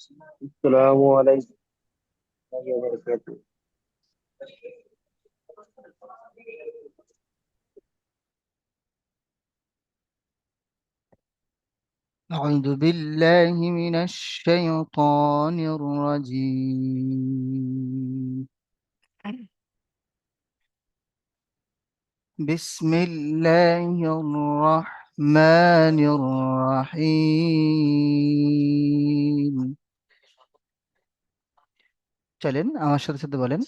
السلام عليكم ورحمة الله وبركاته. أعوذ بالله من الشيطان الرجيم. بسم الله الرحمن الرحيم. চলেন আমার সাথে সাথে বলেন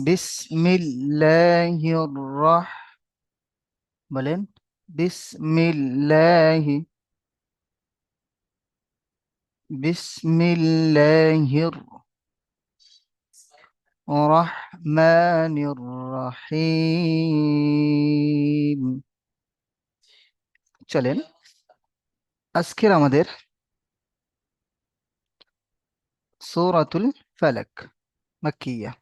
বিসমিল্লাহির রাহ বলেন বিসমিল্লাহি বিসমিল্লাহির রহমানির রহিম। চলেন আজকের আমাদের সূরাতুল ফালাক মাক্কিয়া।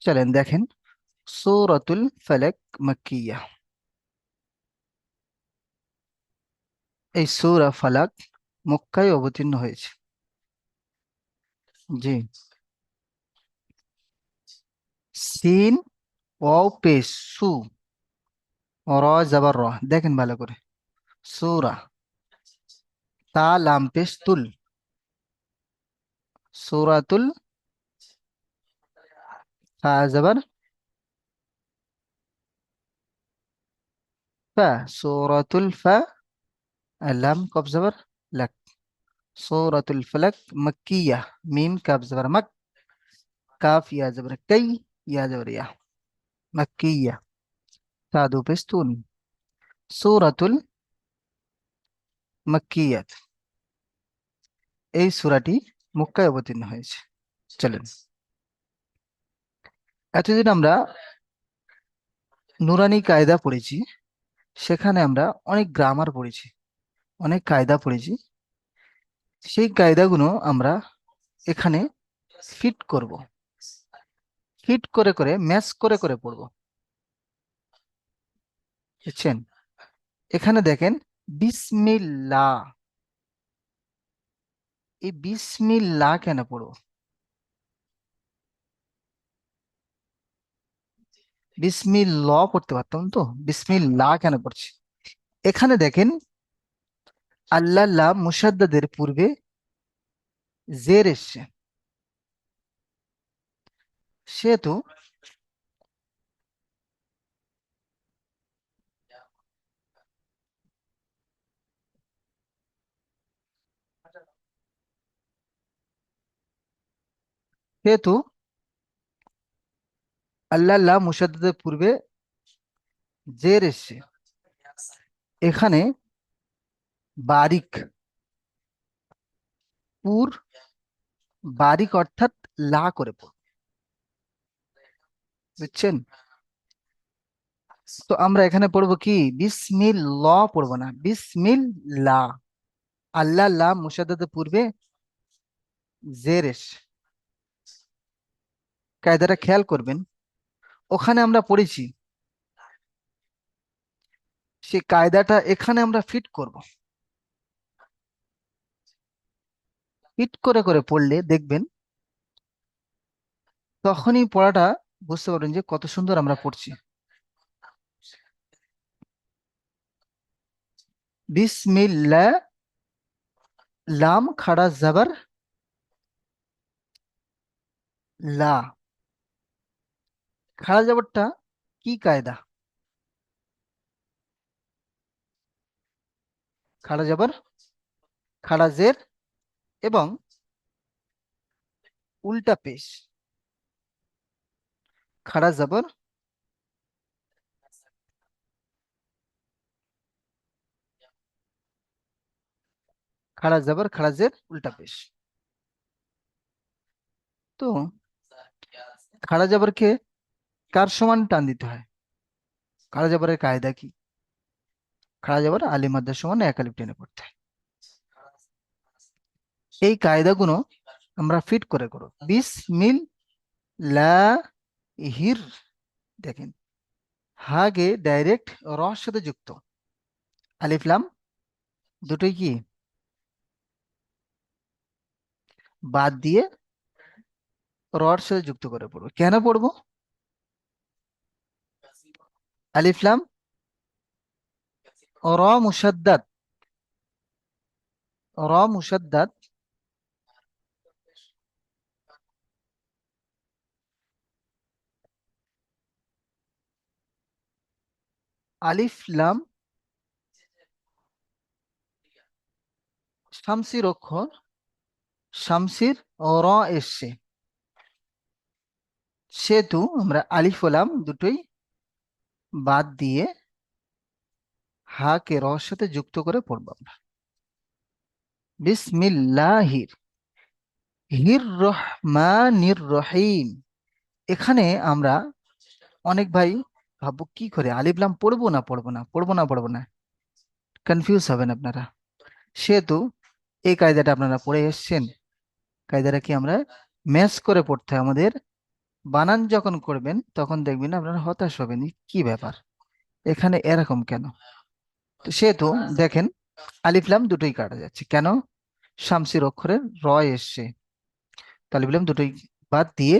চলেন দেখেন সূরাতুল ফালাক মাক্কিয়া। এই সূরা ফালাক মক্কায় অবতীর্ণ হয়েছে। জি। সিন ওয়াও পেশ সু র জাবার র, দেখেন ভালো করে। সূরা তা লাম পেশ তুল, সূরাতুল ফা জাবার ফা, সূরাতুল ফা লাম কফ জাবার লাক, সূরাতুল ফালাক মাক্কিয়া। মিম কাফ জাবার মক, কাফ ইয়া জাবার কাই, ইয়া জাবার ইয়া, মাক্কিয়া। তা দু পেশ তুল, সূরাতুল মাক্কিয়াত। এই সূরাটি মক্কায় অবতীর্ণ হয়েছে। চলেন, এতদিন আমরা নুরানি কায়দা পড়েছি, সেখানে আমরা অনেক গ্রামার পড়েছি, অনেক কায়দা পড়েছি। সেই কায়দাগুলো আমরা এখানে ফিট করব, ফিট করে করে ম্যাচ করে করে পড়ব। বুঝছেন? এখানে দেখেন বিসমিল্লাহ, এই বিসমিল্লাহ কেন পড়ব? বিসমিল্লাহ পড়তে পারতাম তো, বিসমিল্লাহ কেন পড়ছি? এখানে দেখেন আল্লাহ লাম মুসাদ্দাদের পূর্বে জের এসছে, সেহেতু সেহেতু আল্লাহ লাম মুসাদ্দাদের পূর্বে জের এসছে। এখানে বারিক, পুর, বারিক অর্থাৎ লা করে পড়ব। বুঝছেন? তো আমরা এখানে পড়বো কি, বিসমিল্লাহ পড়বো না, বিসমিল্লাহ। আল্লাহ লাম মুসাদ্দাদের পূর্বে জের এসছে। কায়দাটা খেয়াল করবেন, ওখানে আমরা পড়েছি, সেই কায়দাটা এখানে আমরা ফিট করব। ফিট করে করে পড়লে দেখবেন, তখনই পড়াটা বুঝতে পারবেন যে কত সুন্দর আমরা পড়ছি। বিসমিল্লাহ, লাম খাড়া জাবার লা, খাড়া জাবারটা কি কায়দা? খাড়া জাবার, খাড়া জের এবং উল্টা পেশ, খাড়া জাবার, খাড়া জাবার, খাড়া জের, উল্টা পেশ। তো খাড়া জাবারকে কার সমান টান দিতে হয়? খাড়া জাবারের কায়দা কি? খাড়া জাবার আলিফ মাদ্দার সমান এক আলিফ টেনে পড়তে হয়। এই কায়দাগুলো আমরা ফিট করে করো। বিসমিল লা হির, দেখেন হাগে ডাইরেক্ট রর সাথে যুক্ত। আলিফ লাম দুটোই কি বাদ দিয়ে রর সাথে যুক্ত করে পড়বো। কেন পড়বো? আলিফ লাম র মুসাদ্দাদ, র মুসাদ্দাদ আলিফ লাম শামসির অক্ষর, শামসির র এসছে, সেহেতু আমরা আলিফ ও লাম দুটোই বাদ দিয়ে হা কে র সাথে যুক্ত করে পড়বো আমরা। বিসমিল্লাহির হির রহমানির রহিম। এখানে আমরা অনেক ভাই ভাববো কি করে আলিফ লাম পড়বো না পড়বো না পড়বো না পড়বো না, কনফিউজ হবেন আপনারা। সেহেতু এই কায়দাটা আপনারা পড়ে এসছেন, কায়দাটা কি আমরা ম্যাচ করে পড়তে হয় আমাদের। বানান যখন করবেন তখন দেখবেন আপনারা হতাশ হবেন, কি ব্যাপার এখানে এরকম কেন। তো সেহেতু দেখেন আলিফ লাম দুটোই কাটা যাচ্ছে কেন, শামসির অক্ষরে র এসছে, তো আলিফ লাম দুটোই বাদ দিয়ে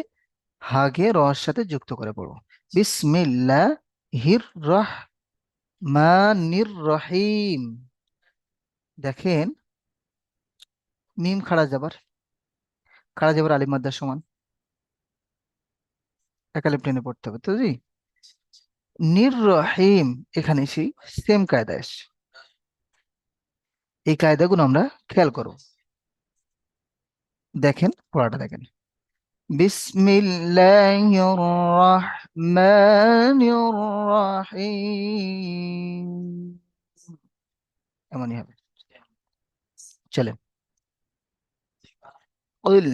হাগে রর সাথে যুক্ত করে পড়বো। বিসমিল্লাহির রহমানির রহিম। দেখেন মিম খাড়া যাবার, খাড়া যাবার আলিফ মাদ্দার সমান, একালিপ টেনে পড়তে হবে তো জি। নির রহিম, এখানে সেই সেম কায়দা এসছে। এই কায়দাগুলো আমরা খেয়াল করব। দেখেন পড়াটা দেখেন, বিসমিল্লাহির রহমানির রহিম, এমনই হবে। চলেন, قل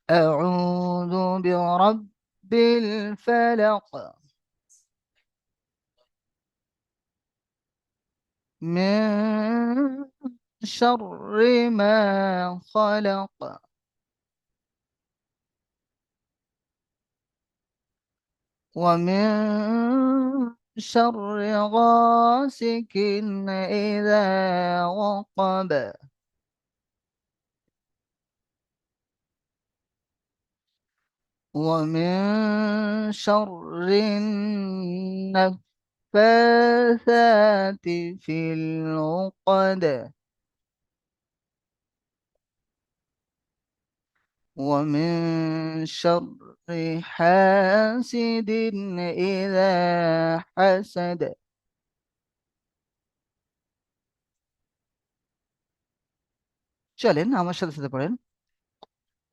أعوذ برب الفلق من شر ما خلق ومن شر غاسق إذا وقب ومن شر النفاثات في العقد ومن شر حاسد إذا حسد। চলেন আমার সাথে সাথে পড়েন।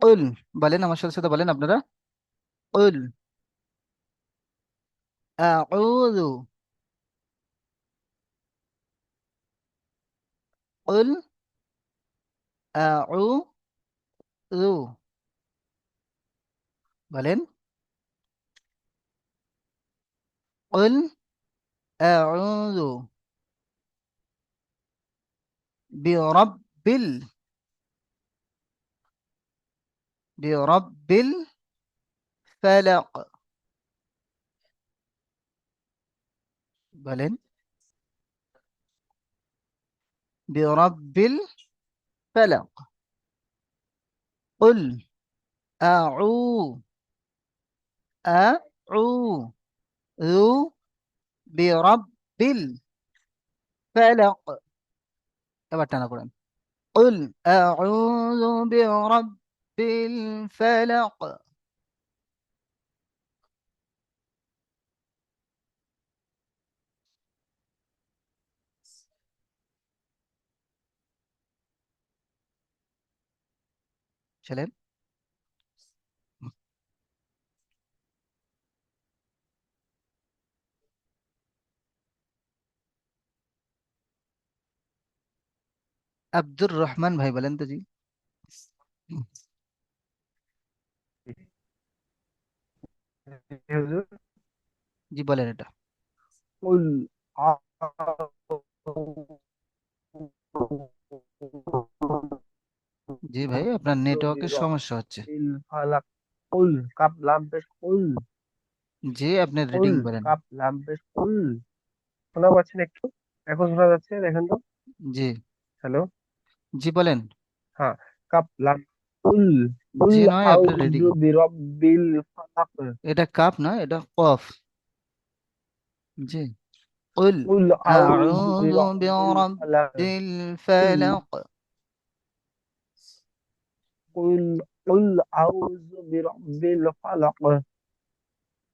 উল, বলেন আমার সাথে সাথে বলেন আপনারা। উল আউযু, উল আউযু, বলেন উল আউযু বিরাব্বিল, বিরাব্বিল ফালাক, বলেন বিরাব্বিল ফালাক। উল আউ আউযু বিরাব্বিল ফালাক। এবার টানা পড়েন, উল আউযু বিরাব্বিল ফালাক। চলেন, আব্দুর রহমান ভাই বলেন তো জি। হুজুর, জি বলেন এটা। কুল জি ভাই আপনার আউযু নেটওয়ার্কের সমস্যা হচ্ছে। বিরাব্বিল ফালাক। কুল কাপ লাম পেশ কুল। জি, আপনি কুল, রিডিং বলেন। কাপ লাম পেশ কুল। শোনা পাচ্ছেন একটু? এখন শোনা যাচ্ছে? দেখেন তো। জি। হ্যালো। জি বলেন। হ্যাঁ। কাপ লাম কুল। কুল জি নয়, আপনি রিডিং। আউযু বিরাব্বিল ফালাক। এটা কাপ নয়, এটা কফ। জি। قل কুল আউযু أعوذ বিরাব্বিল برب ফালাক। কুল الفلق. কুল কুল আউযু বিরাব্বিল ফালাক।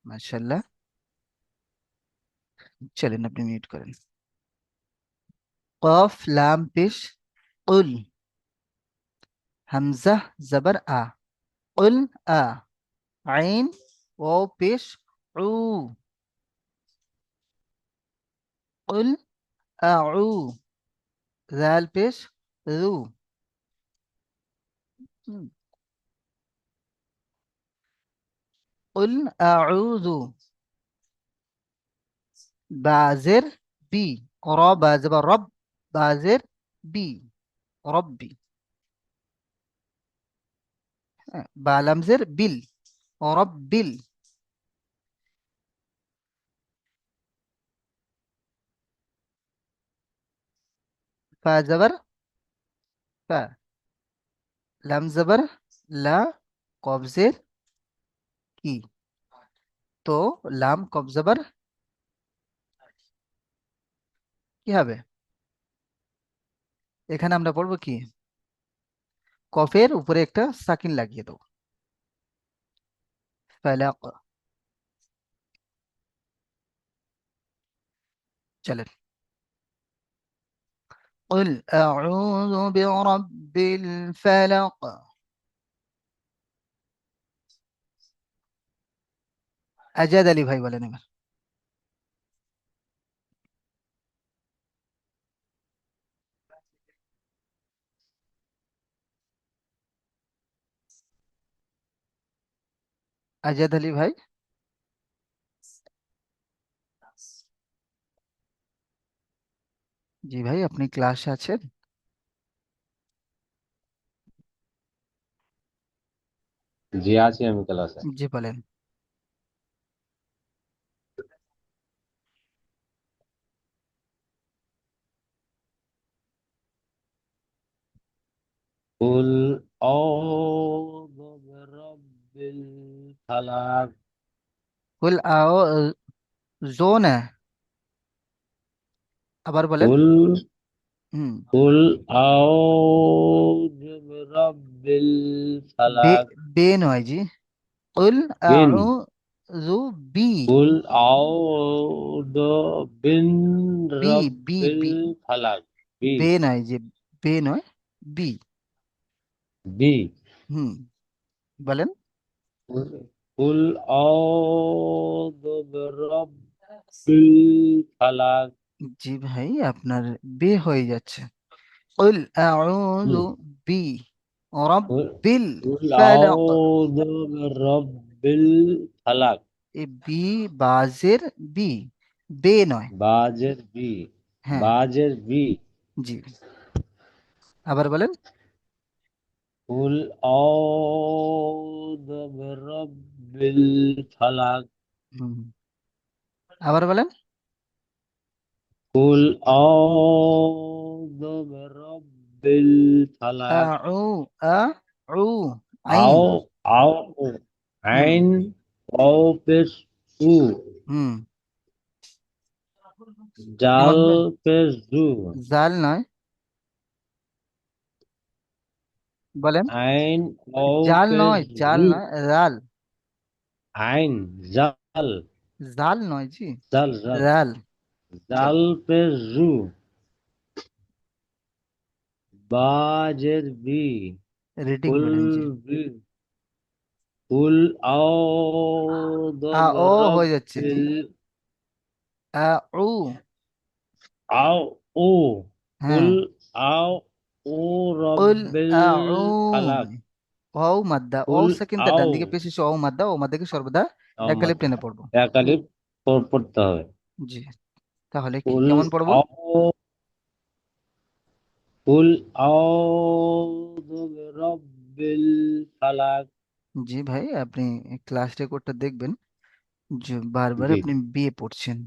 মাশাআল্লাহ। চলেন, আপনি মিউট করেন। কফ লাম পেশ কুল, হামজা জবর আ, কুল আ, আইন ওয়াও পেশ উ, কুল আউ, জাল পেশ রু। হুম। কুল আউযু, বাজের বি, র বাজের রব, বাজের বি, রব্বি। হ্যাঁ, বা লামজের বিল, রব্বিল। ফা জবর ফা, লাম জবর লা, কবজের কি, তো লাম কব জবর কি হবে? এখানে আমরা পড়বো কি, কফের উপরে একটা সাকিন লাগিয়ে দেবো, ফালাক। চলেন। قل أعوذ برب الفلق। আজাদ আলী ভাই বলেন এবার। আজাদ আলী ভাই। জি ভাই, আপনি ক্লাসে আছেন? জি আছি আমি ক্লাসে। জি বলেন। কুল আউযু বিরাব্বিল ফালাক। কুল আও, জোন, আবার বলেন। কুল হুম। কুল আউযু বিরাব্বিল বে, ফালাক। বে নয় জি। কুল বিন আউযু বি, কুল আউযু বিন বি, বি, রাব্বিল বি। ফালাক। বি বে নয় যে, বে নয়, বি। বি হুম, বলেন। কুল কুল আউযু বিরাব্বিল ফালাক। জি ভাই, আপনার বে হয়ে যাচ্ছে। কুল আউযু বি রাব্বিল قل ফালাক। أعوذ برب الفلق. এই বি, বাজের বি, বে নয়। বাজের বি হ্যাঁ। বাজের বি জি, আবার বলেন। قل أعوذ برب الفلق. হুম, আবার বলেন। قل أعوذ برب الفلق. আউ, আ, উ, আইন। আও আও হুম। আইন ওয়াও পেশ উ, হুম। জাল হবে। পেশ জু, জাল নয়, বলেন। আইন ওয়াও জাল পেশ নয়, জাল জু, নয়, রাল। আইন জাল জাল নয় জি, জাল জাল রাল। জাল চলেন, পেশ জু, বাজের বি, রিডিং কুল বলেন জি। বি কুল আউযু আ ও হয়ে যাচ্ছে জি। বিরাব্বিল আ উ, আও ও হ্যাঁ। কুল আও ও কুল রব্বিল আউ, ফালাক। ওয়াও মাদ্দা, কুল ওয়াও সেকেন্ড তার ডান আও দিকে পেশ এসে ওয়াও মাদ্দা, ও মাদ্দাকে সর্বদা একালিপ মোহাম্মদ টেনে পড়বো। একালিপ পড়তে হবে। জি, তাহলে কি কুল কেমন পড়বো? আও কুল আউযু বিরাব্বিল ফালাক। জি ভাই, আপনি ক্লাস রেকর্ডটা দেখবেন, যে বারবার জি, আপনি বিয়ে পড়ছেন,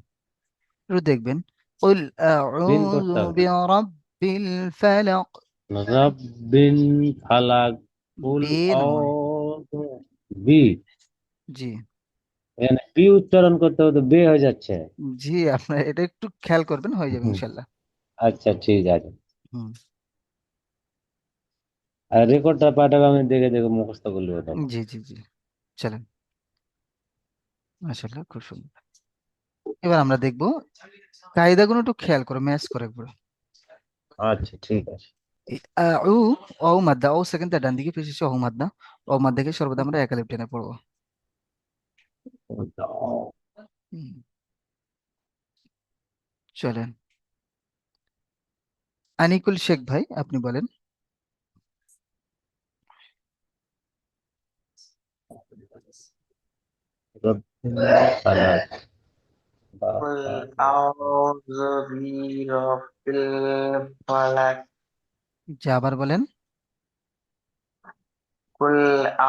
একটু দেখবেন। কুল বিন আউযু পড়তে হবে। বিরাব্বিল ফালাক। রব্বিন ফালাক। কুল বে নয়। আউযু বি। জি। এখানে বি উচ্চারণ করতে হবে তো বে হয়ে যাচ্ছে। জি, আপনার এটা একটু খেয়াল করবেন, হয়ে যাবে হুম, ইনশাল্লাহ। আচ্ছা ঠিক আছে। হুম। আর রেকর্ডটা পাঠাবে, আমি দেখে দেখে মুখস্থ করলে তখন। জি জি জি, চলেন। মাশাআল্লাহ, খুব সুন্দর। এবার আমরা দেখব, কায়দাগুলো একটু খেয়াল করে ম্যাচ করে একবার। আচ্ছা ঠিক আছে। উ, ও মাদ্দা, ও সেকেন্ড ডান দিকে পেশ ও মাদ্দা। ও মাদ্দাকে সর্বদা আমরা এক আলিফ টেনে পড়বো। হুম, চলেন। আনিকুল শেখ ভাই, আপনি বলেন। রব্বিন ফালাক। قل أعوذ برب الفلق. যে আবার বলেন। قل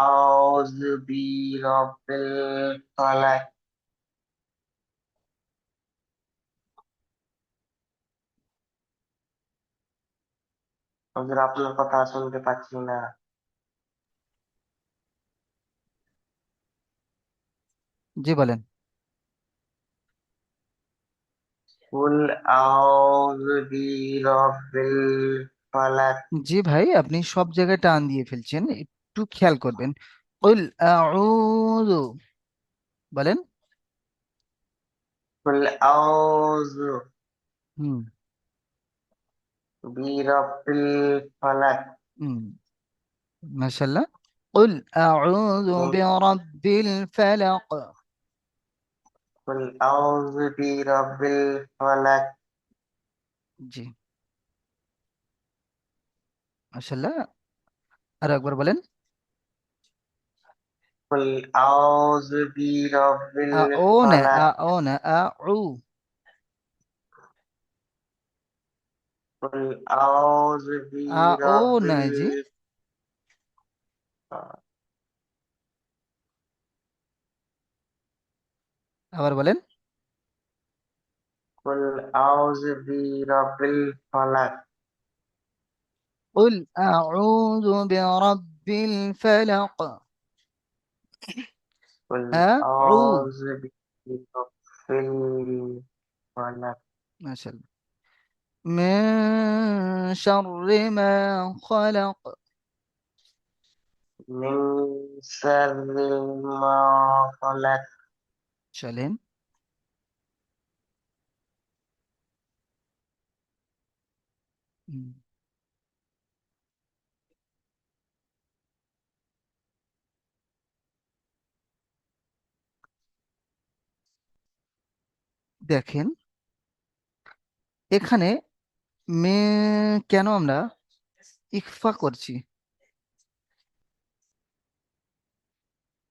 أعوذ برب الفلق. হুজুর আপনার কথা শুনতে পাচ্ছি না। জি বলেন। قل أعوذ برب الفلق. জি ভাই, আপনি সব জায়গায় টান দিয়ে ফেলছেন, একটু খেয়াল করবেন। কুল আউযু, বলেন। قل أعوذ হুম। برب الفلق. হুম, মাশাআল্লাহ। কুল আউযু বিরাব্বিল ফালাক। قل أعوذ برب الفلق. জি, মাশাআল্লাহ। আর একবার বলেন। قل أعوذ برب ও না, الفلق. ও না, উ। قل أعوذ ও برب না জি। আবার বলেন। قل أعوذ برب الفلق. কুল আউযু বিরাব্বিল ফালাক। قل উ। أعوذ برب الفلق. মাশাআল্লাহ। من شر ما خلق. من شر ما خلق. চলেন। হুম, দেখেন এখানে মে কেন আমরা ইকফা করছি?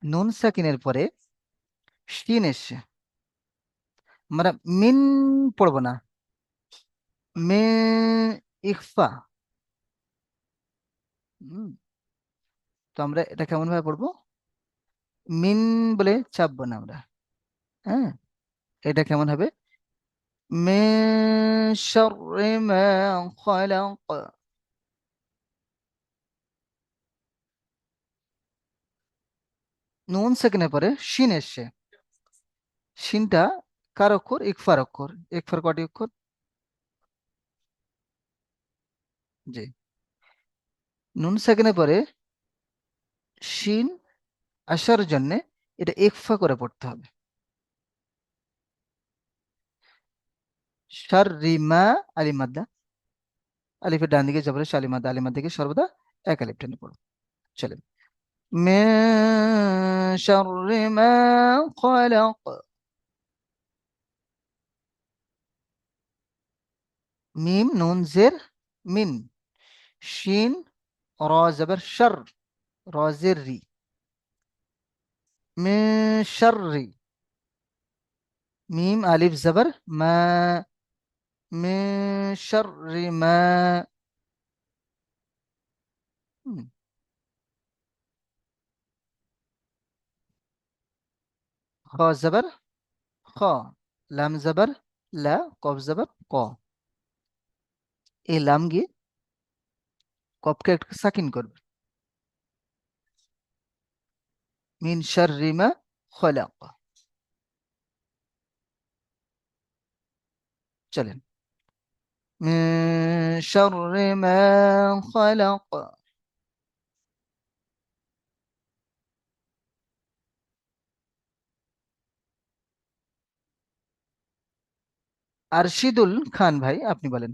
নুন সাকিনের পরে শিন এসছে, আমরা মিন পড়বো না, মে ইকফা। হুম, তো আমরা এটা কেমন ভাবে পড়বো? মিন বলে চাপবো না আমরা। হ্যাঁ, এটা কেমন হবে? من شر ما خلق. নুন সেকেন্ডের পরে শিন এসছে, শিনটা কার অক্ষর? ইকফার অক্ষর। ইকফার কটি অক্ষর? জি। নুন সেকেন্ডের পরে শিন আসার জন্য এটা ইকফা করে পড়তে হবে। সার রিমা আলিমাদ্দা, আলিফের ডান দিকে জবরে শালিমাদ্দা, আলিমাদ্দা থেকে সর্বদা এক আলিফ টেনে পড়ো। চলেন। من شر ما خلق. মিম নুন জের মিন, শিন র জবর শর, র জের রি, من شر. ميم ألف زبر ما، من شر ما. হুম, খ জবর খ, লাম জবর লা, কফ জবর ক। এই লাম গিয়ে কফকে একটু সাকিন করবে। মিন শাররি মা খলাক। চলেন, মিন শাররি মা খলাক। আরশিদুল খান ভাই, আপনি বলেন।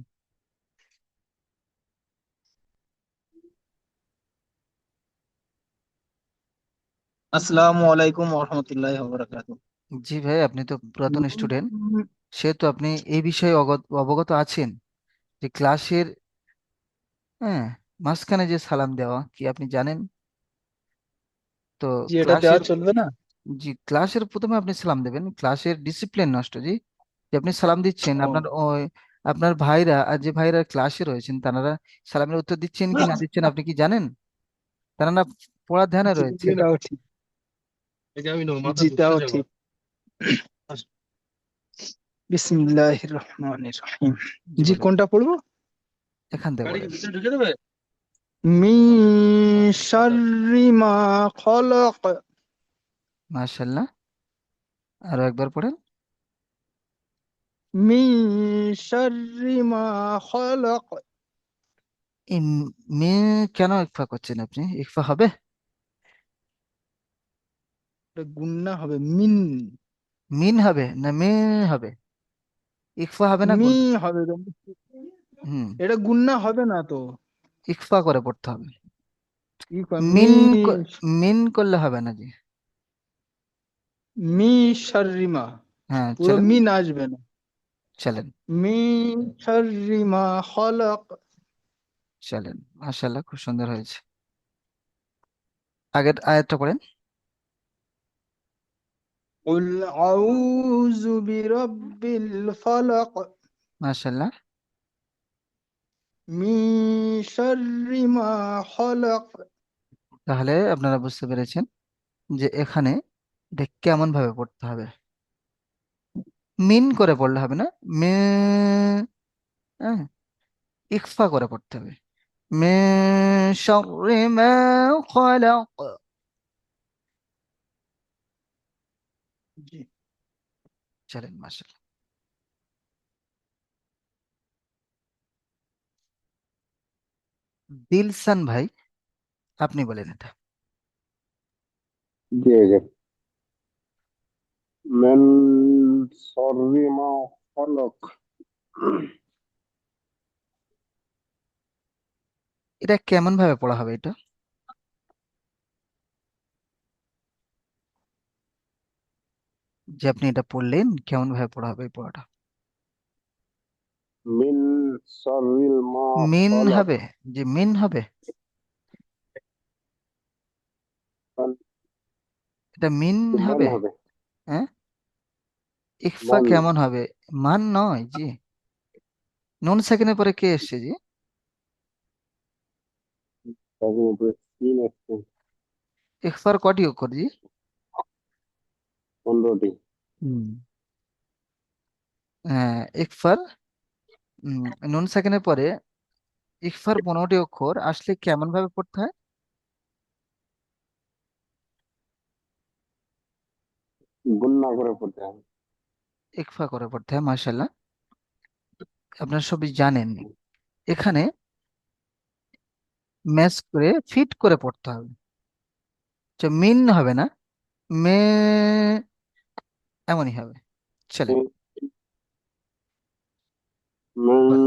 আসসালামু আলাইকুম ওরহমতুল্লাহি ওয়া জি ভাই, আপনি তো পুরাতন স্টুডেন্ট, সেহেতু আপনি এই বিষয়ে অবগত আছেন যে ক্লাসের, হ্যাঁ, মাঝখানে যে সালাম দেওয়া কি আপনি জানেন? তো জি, এটা দেওয়া ক্লাসের, চলবে না। জি ক্লাসের প্রথমে আপনি সালাম দেবেন, ক্লাসের ডিসিপ্লিন নষ্ট জি। যে আপনি সালাম দিচ্ছেন, ও, আপনার ওই আপনার ভাইরা আর যে ভাইরা ক্লাসে রয়েছেন তারা সালামের উত্তর দিচ্ছেন কি না দিচ্ছেন আপনি কি জানেন? তারা না পড়ার ধ্যানে জি, রয়েছে। তাও ঠিক। জি, তাও ঠিক। বিসমিল্লাহির রহমানির রহিম। জি জি, বলুন, কোনটা পড়বো? এখান থেকে বলেন। মিন শাররি মা খলাক। মাশাআল্লাহ, আরো একবার পড়েন। মিন শাররি মা খলাক। এই মেয়ে কেন ইকফা করছেন আপনি? ইকফা হবে? এটা গুন্না হবে, মিন। মিন হবে না মে হবে? ইকফা হবে না মি গুণ? হবে তো। হুম, এটা গুন্না হবে না তো। ইকফা করে পড়তে হবে। কি কয়? মিন মিন করলে হবে না জি। মি শাররি মা, হ্যাঁ পুরো চলেন, মিন আসবে না। চলেন, মিন শাররি মা খলাক। চলেন, মাশাআল্লাহ খুব সুন্দর হয়েছে। আগের আয়াতটা পড়েন। قل أعوذ برب الفلق মাশাআল্লাহ, من شر ما خلق. তাহলে আপনারা বুঝতে পেরেছেন যে এখানে এটা কেমন ভাবে পড়তে হবে। মিন করে পড়লে হবে না, মে, হ্যাঁ, ইকফা করে পড়তে হবে। মে শাররি মা খলাক। জি, চলেন, মাশাআল্লাহ। দিলসান ভাই, আপনি বলেন এটা। জি জি। من شر ما خلق. এটা কেমন ভাবে পড়া হবে এটা? যে আপনি এটা পড়লেন কেমন ভাবে পড়া হবে এই পড়াটা? من شر ما মিন خلق. হবে? যে মিন হবে? এটা মিন من হবে? হবে, হ্যাঁ, ইকফা মান। কেমন হবে? মান নয় জি। নুন সেকেন্ডের পরে কে এসছে জি? তারপর উপরে সিন আসছে ইকফার কটি অক্ষর জি? 15টি। হুম, হ্যাঁ ইকফার, নুন সেকেন্ডের পরে ইকফার 15টি অক্ষর আসলে কেমন ভাবে পড়তে হয়? গুণনা করে পড়তে হবে। ইকফা করে পড়তে হয়, মাশাআল্লাহ, আপনারা সবই জানেন। এখানে ম্যাচ করে ফিট করে পড়তে হবে। তো মিন হবে না, মে, এমনই হবে। চলেন, من বল।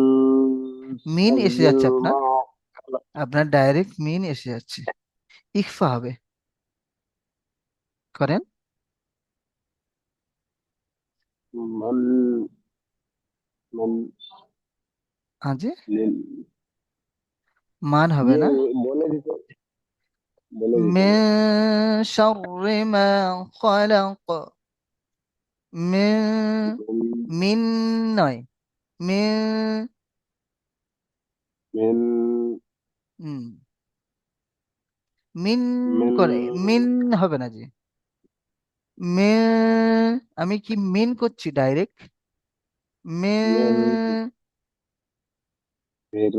মিন شر এসে যাচ্ছে আপনার, ما خلق. আপনার ডাইরেক্ট মিন এসে যাচ্ছে, ইকফা হবে, করেন। من من আজে লিল- মান হবে ইয়ে না। বলে দিতে হবে। মিন শাররি মা খলাক। মিন, من মিন নয়, মিন, من হুম, মিন من করে মিন হবে না জি। মে, আমি কি মিন করছি ডাইরেক্ট? মে, من फिर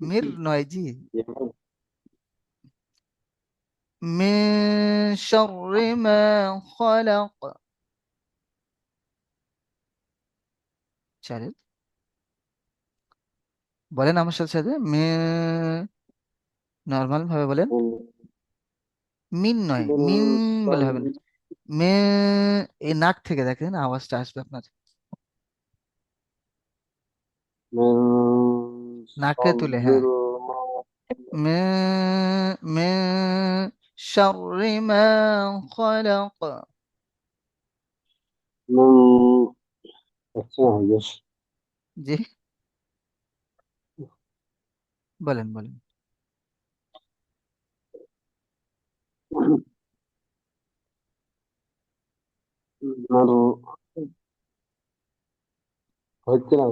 মির নয় জি। यहाँ মিন শাররি মা খলাক। চলেন বলেন আমার সাথে সাথে, নর্মাল ভাবে বলেন। من মিন নয়, মিন من বলে شر হবে না। মে, এই নাক থেকে দেখেন আওয়াজটা আসবে আপনার, من নাকে شر তুলে, হ্যাঁ। ما মে, মে শাররি মা খলাক। من अच्छा है यश জি, বলেন বলেন। আর হচ্ছে না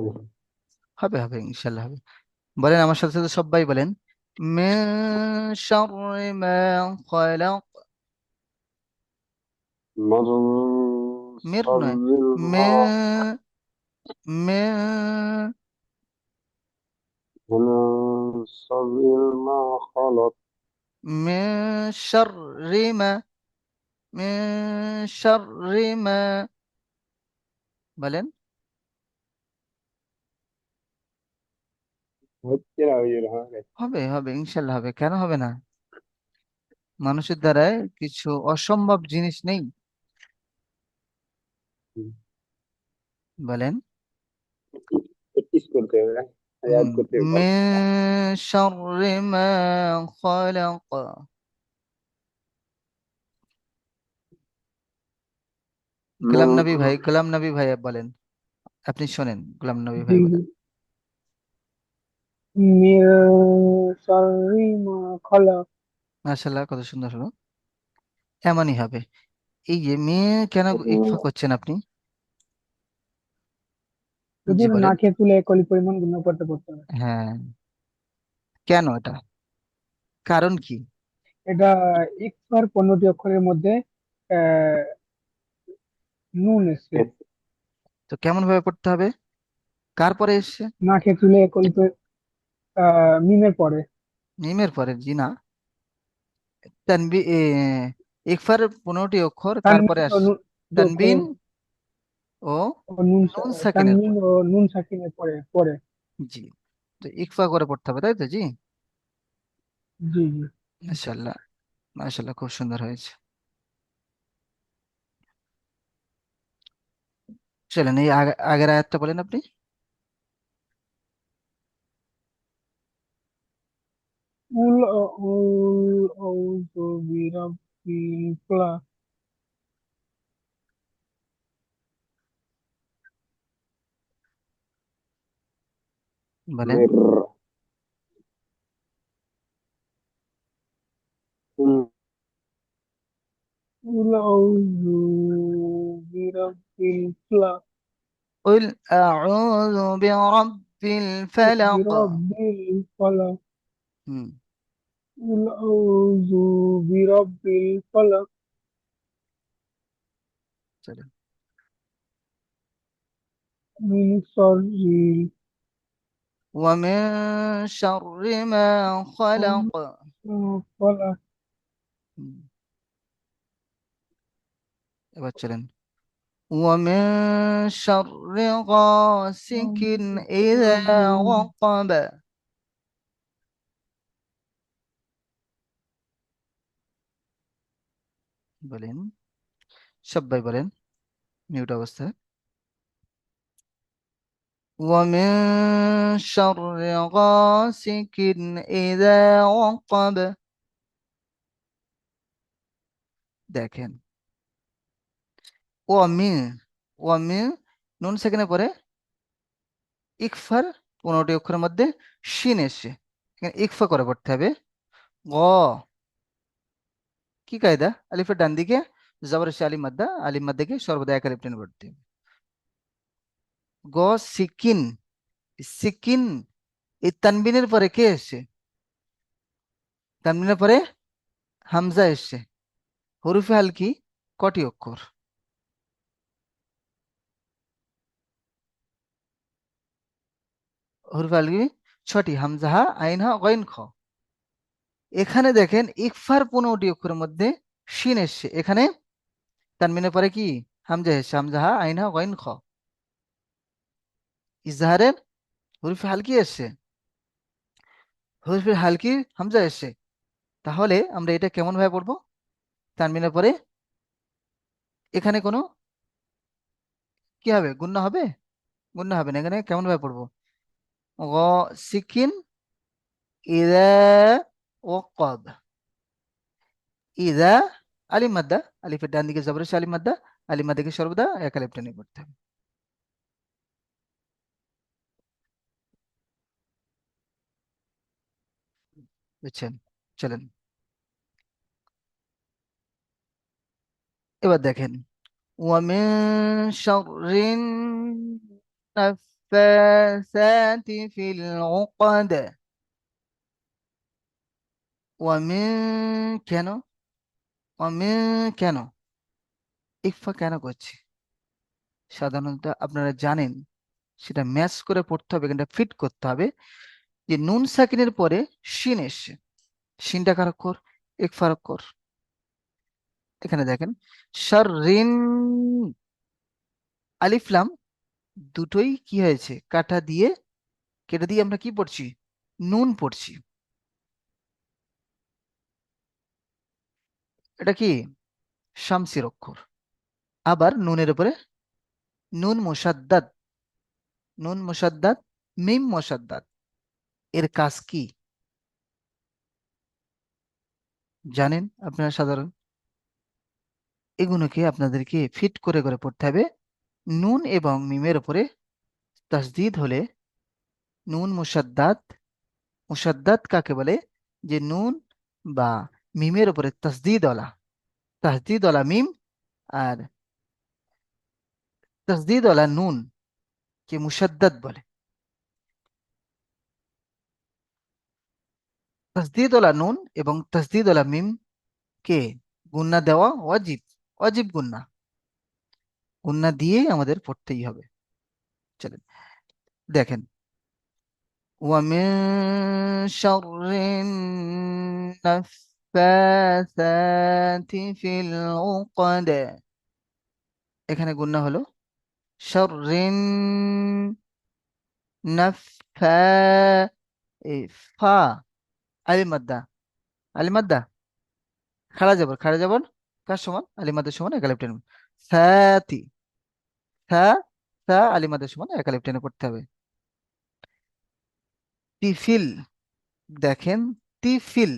হবে হবে ইনশাল্লাহ হবে। বলেন আমার সাথে সাথে সবাই বলেন, মিন শাররি মা খলাক। من মির شر নয়, ما মিন, মিন, من شر ما خلق মিন শাররি মা, মিন শাররি মা, বলেন। হচ্ছে না ওই জন্য হবে হবে ইনশাল্লাহ হবে, কেন হবে না? মানুষের দ্বারায় কিছু অসম্ভব জিনিস নেই। বলেন। प्रेक्टिस करते हैं याद करते हैं बार মিন শাররি মা খলাক। গোলাম নবী ভাই, من গোলাম নবী ভাই বলেন, আপনি শোনেন, গোলাম নবী জি ভাই জি। বলেন। মির শাররি মা খলাক। মাশাআল্লাহ, কত সুন্দর হলো। এমনই হবে। এই যে মেয়ে কেন ইকফা করছেন আপনি? জি হুজুর বলেন। নাকে তুলে কলি পরিমাণ গুণ করতে পড়তে হবে। হ্যাঁ, কেন এটা, কারণ কি? এটা ইকফার 15টি অক্ষরের মধ্যে আহ, নুন এসছে। তো কেমন ভাবে পড়তে হবে, কার পরে এসছে? নাকে তুলে কলি মিমের পরে। মিমের পরে, জি না। তানবি ইকফার 15টি অক্ষর কার তানমিন পরে ও আসছে? নুন তানবিন ও ও নুন নুন সাকিনের তানমিন পর। ও নুন সাকিনের পরে পরে। জি, তো ইকফা করে পড়তে হবে, তাই তো? জি, জি জি। মাশাআল্লাহ, মাশাআল্লাহ, খুব সুন্দর হয়েছে। চলেন এই আগের আয়াতটা বলেন আপনি। কুল আউযু বিরাব্বিল ফালাক। বলেন। مر কুল আউযু বিরাব্বিল ফালাক। قل أعوذ برب الفلق। বিরাব্বিল ফালাক। হুম, কুল আউযু বিরাব্বিল ফালাক। চলেন। মিন শাররি ومن شر ما خلق। মা ফালাক। হুম, এবার চলেন। ومن شر غاسق إذا وقب। বলেন, সবাই বলেন মিউট অবস্থায়। ومن شر غاسق إذا وقب। দেখেন, ওয়ামিন, ওয়ামিন, নুন সেখানে পরে ইকফার 15টি অক্ষরের মধ্যে শিন এসে, এখানে ইকফা করে পড়তে হবে। গ, কি কায়দা? আলিফের ডান দিকে জবর সে আলিম মাদ্দাকে সর্বদা এক আলিফ টেনে পড়তে হবে। গ সিকিন, সিকিন, এই তানবিনের পরে কে এসছে? তানবিনের পরে হামজা এসছে, হরুফে হালকি কটি অক্ষর? হুরফে আলগি 6টি, হামজা হা, আইন হা, গইন খ। এখানে দেখেন ইকফার 15টি অক্ষরের মধ্যে শিন এসছে, এখানে তানমিনের পরে কি হামজা এসছে, হামজা হা, আইন হা, গইন খ। ইজহারের হুরফে হালকি এসছে, হুরফে হালকি হামজা এসছে। তাহলে আমরা এটা কেমন ভাবে পড়বো? তানমিনের পরে এখানে কোনো কি হবে, গুণনা হবে? গুণনা হবে না, এখানে কেমন ভাবে পড়বো? গ সিকিন ইদা ওয়াক্কাব। ইদা আলিফ মাদ্দা, আলিফের ডান দিকে জবর সে আলিফ মাদ্দা, আলিফ মাদ্দাকে সর্বদা এক আলিফ টেনে পড়তে হবে। বুঝছেন? চলেন এবার দেখেন, ওয়ামিন শাররিন নাফাসাতি ফিল উকদ। ওয়ামিন কেন, ওয়ামিন কেন, ইকফা কেন করছি? সাধারণত আপনারা জানেন সেটা ম্যাচ করে পড়তে হবে, কিন্তু ফিট করতে হবে যে নুন সাকিনের পরে শিন এসছে, শিনটা কার অক্ষর? ইকফার অক্ষর। এখানে দেখেন শাররিন, আলিফ লাম দুটোই কি হয়েছে, কাটা দিয়ে কেটে দিয়ে আমরা কি পড়ছি? নুন পড়ছি। এটা কি শামসির অক্ষর। আবার নুনের উপরে নুন মুসাদ্দাদ, নুন মুসাদ্দাদ, মিম মুসাদ্দাদ, এর কাজ কি জানেন আপনারা? সাধারণ এগুলোকে আপনাদেরকে ফিট করে করে পড়তে হবে। নুন এবং মিমের উপরে তাসদিদ হলে নুন মুসাদ্দাদ, মুসাদ্দাদ কাকে বলে? যে নুন বা মিমের উপরে তাসদিদওয়ালা মিম আর তাসদিদওয়ালা নুন কে মুসাদ্দাদ বলে। তাসদিদওয়ালা নুন এবং তাসদিদওয়ালা মিম কে গুন্না দেওয়া ওয়াজিব, ওয়াজিব গুন্না, গুন্না দিয়েই আমাদের পড়তেই হবে। চলেন দেখেন, ومن شر النفاثات في العقد। এখানে গুন্না হলো শাররিন নাফা, এই ফা আলিফ মাদ্দা, আলিফ মাদ্দা খাড়া যাবর কার সমান? আলিফ মাদ্দার সমান এক আলিফ টেনে সাতি, সা সা আলিফ মাদ্দার সমান এক আলিফ টেনে পড়তে হবে। তিফিল, দেখেন তিফিল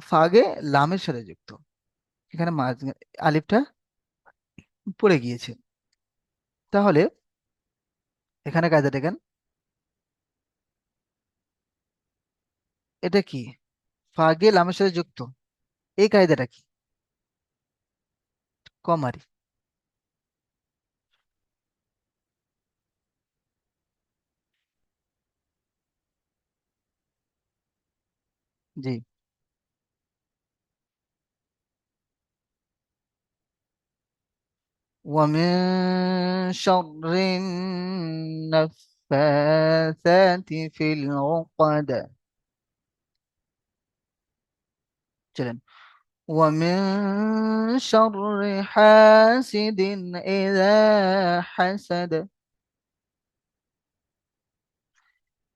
ফাগে লামের সাথে যুক্ত, এখানে আলিফটা পড়ে গিয়েছে। তাহলে এখানে কায়দা দেখেন, এটা কি ফাগে লামের সাথে যুক্ত, এই কায়দাটা কি? কমারি। জি, ومن شر النفاثات في العقد। চলেন ومن شر حاسد إذا حسد।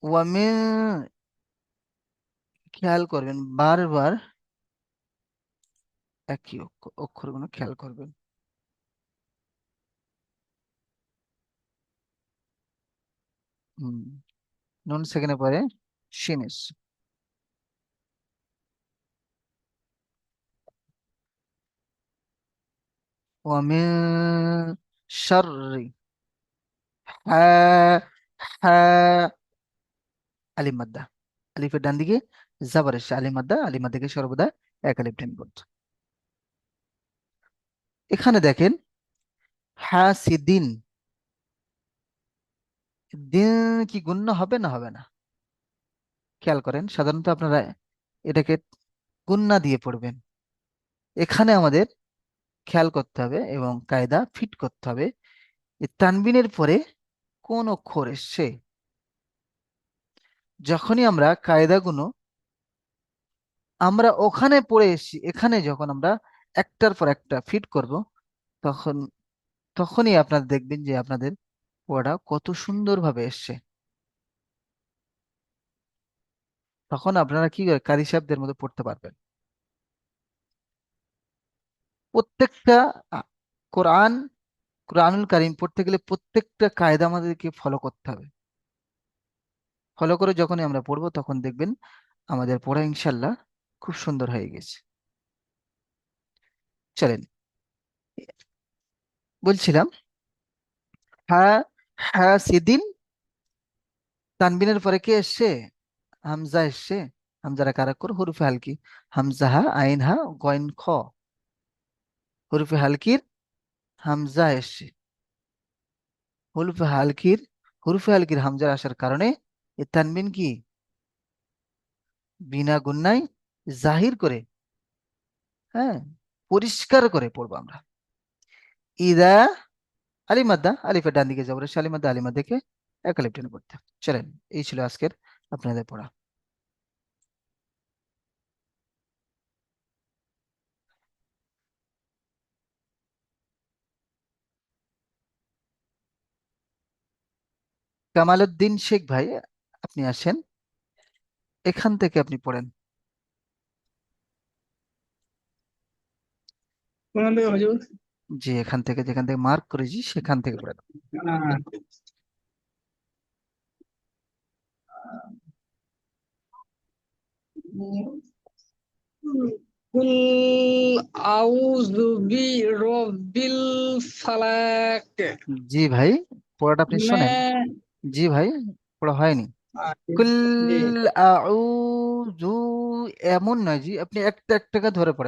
ومن খেয়াল করবেন বারবার একই অক্ষরগুলো খেয়াল করবেন। হুম, নুন সেকেন্ডের পরে শিন এসছে। ومن شر হা, হা আলিফ মাদ্দা, আলিফের ডান দিকে জাবার এসছে, আলিফ মাদ্দা, আলিফ মাদ্দাকে সর্বদা এক আলিফ টেনে পড়ছে। এখানে দেখেন হাসিদিন, দিন কি গুণ্য হবে না হবে না? খেয়াল করেন সাধারণত আপনারা এটাকে গুন্না দিয়ে পড়বেন, এখানে আমাদের খেয়াল করতে হবে এবং কায়দা ফিট করতে হবে। এই তানবিনের পরে কোন অক্ষর এসছে। যখনই আমরা কায়দাগুলো আমরা ওখানে পড়ে এসেছি, এখানে যখন আমরা একটার পর একটা ফিট করব, তখন তখনই আপনারা দেখবেন যে আপনাদের পড়া কত সুন্দরভাবে এসছে। তখন আপনারা কি করে কারি সাহেবদের মতো পড়তে পারবেন। প্রত্যেকটা আ, কোরআন কোরআনুল কারীম পড়তে গেলে প্রত্যেকটা কায়দা আমাদেরকে ফলো করতে হবে। ফলো করে যখনই আমরা পড়বো তখন দেখবেন আমাদের পড়া ইনশাল্লাহ খুব সুন্দর হয়ে গেছে। চলেন, বলছিলাম হ্যাঁ, হ্যাঁ সেদিন তানবিনের পরে কি এসছে? হামজা এসছে। হামজার কারাক্কর হরফে হালকি, হামজা হা আইন হা গইন খ, হরফে হালকির হামজা এসছে। হরফে হালকির হামজার আসার কারণে এই তানবিন কি বিনা গুন্নায় জাহির করে, হ্যাঁ, পরিষ্কার করে পড়বো আমরা। ইদা আলিমাদ্দা, আলিফের ডান দিকে যাবো, আলিমাদ্দা আলিমাদ্দাকে এক আলিফ টেনে পড়তে হবে। চলেন, এই ছিল আজকের আপনাদের পড়া। কামালউদ্দিন শেখ ভাই, আপনি আসেন, এখান থেকে আপনি পড়েন। কোন থেকে হুজুর? জি, এখান থেকে, যেখান থেকে মার্ক করেছি সেখান থেকে পড়েন। আহ, কুল আউযু বিরব্বিল ফালাক। জি ভাই, পড়াটা আপনি শোনেন। জি ভাই, পড়া হয়নি। কুল জি। আউযু, এমন নয় জি, আপনি একটা একটা করে ধরে পড়েন।